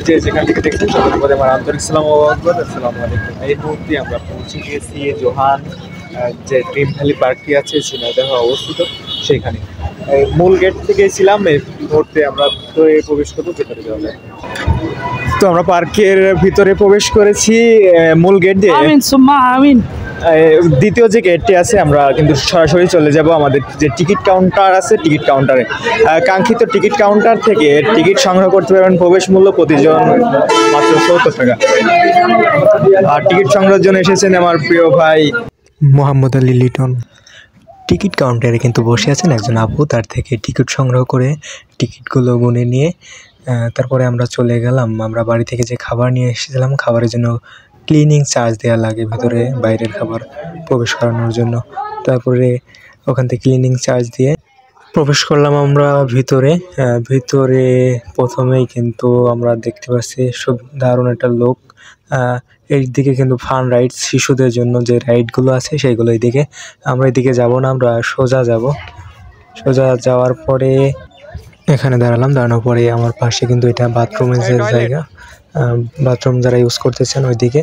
যে যেখান থেকে দেখছেন সকলের প্রতি আমার আন্তরিক সালাম ও আসসালামু আলাইকুম। এই মুহূর্তে আমরা পৌঁছে গিয়েছি জোহান যে ড্রিম ভ্যালি পার্কটি আছে ঝিনাইদহ অবস্থিত সেখানে। মূল গেট থেকে ছিলাম, এই মুহূর্তে আমরা ভিতরে প্রবেশ করবো, ভিতরে যাওয়া যায়। তো আমরা পার্কের ভিতরে প্রবেশ করেছি মূল গেট দিয়ে। দ্বিতীয় যে গেটটি আছে আমরা কিন্তু সরাসরি চলে যাব আমাদের যে টিকিট কাউন্টার আছে, টিকিট কাউন্টারে কাঙ্ক্ষিত টিকিট কাউন্টার থেকে টিকিট সংগ্রহ করতে পারবেন। প্রবেশ মূল্য প্রতিজন মাত্র 70 টাকা। আর টিকিট সংগ্রহের জন্য এসেছেন আমার প্রিয় ভাই মোহাম্মদ আলী লিটন। টিকিট কাউন্টারে কিন্তু বসে আছেন একজন আপু, তার থেকে টিকিট সংগ্রহ করে টিকিটগুলো গুনে নিয়ে তারপরে আমরা চলে গেলাম। আমরা বাড়ি থেকে যে খাবার নিয়ে এসেছিলাম, খাবারের জন্য ক্লিনিং চার্জ দেওয়া লাগে ভেতরে বাইরের খাবার প্রবেশ করানোর জন্য। তারপরে ওখান থেকে ক্লিনিং চার্জ দিয়ে প্রবেশ করলাম আমরা ভিতরে। ভিতরে প্রথমেই কিন্তু আমরা দেখতে পাচ্ছি খুব দারুণ একটা লোক। এই দিকে কিন্তু ফান রাইডস, শিশুদের জন্য যে রাইডগুলো আছে সেইগুলো এইদিকে। আমরা এদিকে যাব না, আমরা সোজা যাব। সোজা যাওয়ার পরে এখানে দাঁড়ানোর পরে আমার পাশে কিন্তু এটা বাথরুমের যে জায়গা, বাথরুম যারা ইউজ করতেছেন ওইদিকে।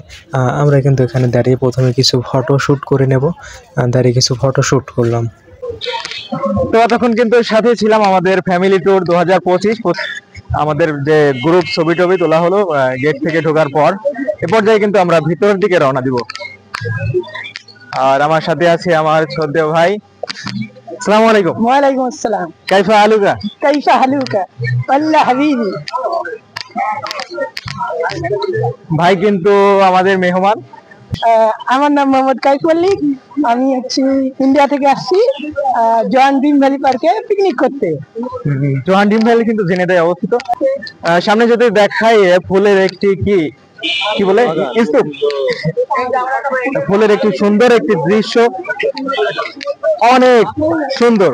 আমরা কিন্তু এখানে দাঁড়িয়ে প্রথমে কিছু ফটো শ্যুট করে নেব। দাঁড়িয়ে কিছু ফটো শ্যুট করলাম। তো তখন কিন্তু সাথে ছিলাম আমাদের ফ্যামিলি ট্যুর 2025। আমাদের যে গ্রুপ ছবি টবি তোলা হলো গেট থেকে ঢোকার পর। এ পর্যায়ে কিন্তু আমরা ভিতরের দিকে রওনা দিব। আর আমার সাথে আছে আমার ছোট ভাই। আসসালামু আলাইকুম। ওয়ালাইকুম আসসালাম। কাইফা হালুকা? কাইফা হালুকা আল্লাহ হাবিবি। ভাই কিন্তু আমাদের মেহমান। আমার নাম মোহাম্মদ কাইফ মল্লিক। আমি ইন্ডিয়া থেকে আসছি জোহান ড্রিম ভ্যালি পার্কে পিকনিক করতে। জোহান ড্রিম ভ্যালি কিন্তু ঝিনাইদহে অবস্থিত। সামনে যদি দেখাই ফুলের একটি কি বলে স্তূপ, ফুলের একটি সুন্দর একটি দৃশ্য, অনেক সুন্দর,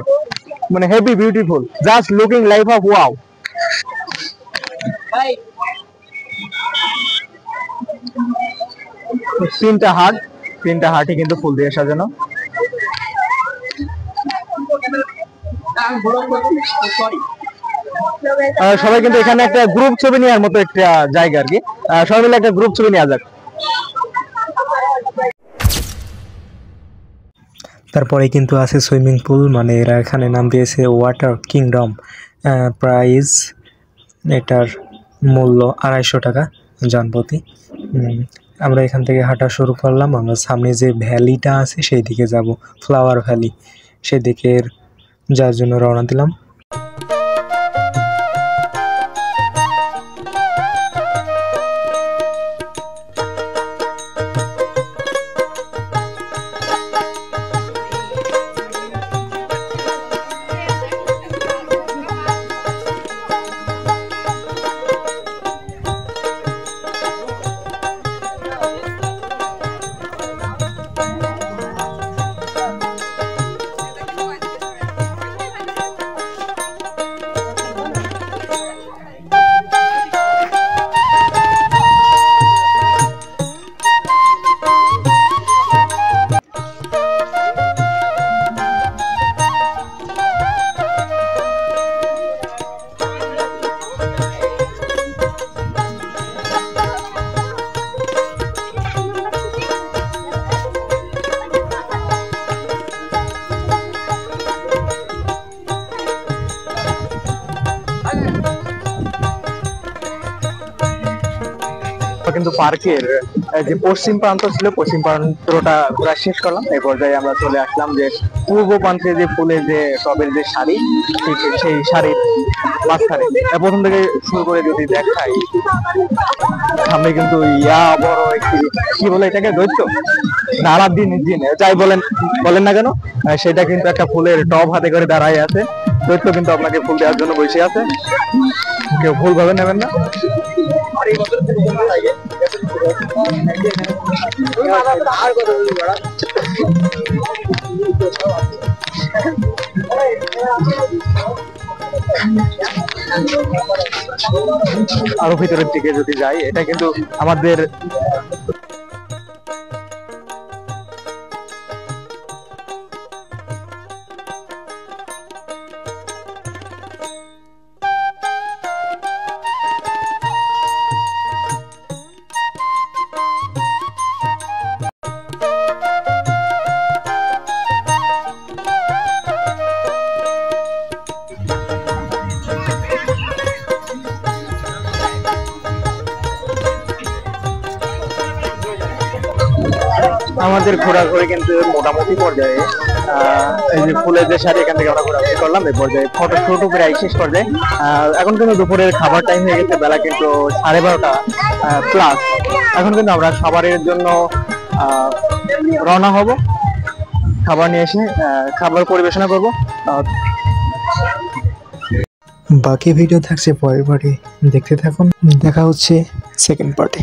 মানে heavy beautiful, just looking like of wow. তিনটা হাটই কিন্তু ফুল দিয়ে সাজানো। সবাই কিন্তু এখানে একটা গ্রুপ ছবি নেওয়ার মতো একটা জায়গা আর কি। সবাই মিলে একটা গ্রুপ ছবি নেওয়া যাক। তারপরে কিন্তু আছে সুইমিং পুল, মানে এরা এখানে নাম দিয়েছে ওয়াটার কিংডম। প্রাইস এটার মূল্য 250 টাকা জনপ্রতি। আমরা এখান থেকে হাঁটা শুরু করলাম। আমরা সামনে যে ভ্যালিটা আছে সেই দিকে যাব, ফ্লাওয়ার ভ্যালি, সেদিকের যার জন্য রওনা দিলাম। কিন্তু পার্কের যে পশ্চিম প্রান্ত ছিল, পশ্চিম প্রান্তটা প্রায় শেষ করলাম। এই পর্যায়ে আমরা চলে আসলাম যে পূর্ব প্রান্তে যে ফুলের যে টবের যে শাড়ি, সেই শাড়ির মাঝখানে প্রথম থেকে শুরু করে যদি দেখাই, সামনে কিন্তু বড় একটি কি বলে এটাকে, দৈত্য না আলাদিন জিন যাই বলেন না কেন, সেটা কিন্তু একটা ফুলের টব হাতে করে দাঁড়ায় আছে। দৈত্য কিন্তু আপনাকে ফুল দেওয়ার জন্য বসে আছে, কেউ ভুল ভাবে নেবেন না। আরো ভিতরের দিকে যদি যাই, এটা কিন্তু আমাদের আমাদের ঘোরাঘুরি কিন্তু মোটামুটি পর্যায়ে এই যে ফুলের যে শাড়ি এখান থেকে আমরা ঘোরাঘুরি করলাম এই পর্যায়ে ফটোশুটও প্রায় শেষ পর্যায়ে এখন কিন্তু দুপুরের খাবার টাইম হয়ে গেছে, বেলা কিন্তু 12:30 প্লাস। এখন কিন্তু আমরা খাবারের জন্য রওনা হব, খাবার নিয়ে এসে খাবার পরিবেশনা করব। বাকি ভিডিও থাকছে পরের পার্টে, দেখতে থাকুন। দেখা হচ্ছে সেকেন্ড পার্টে।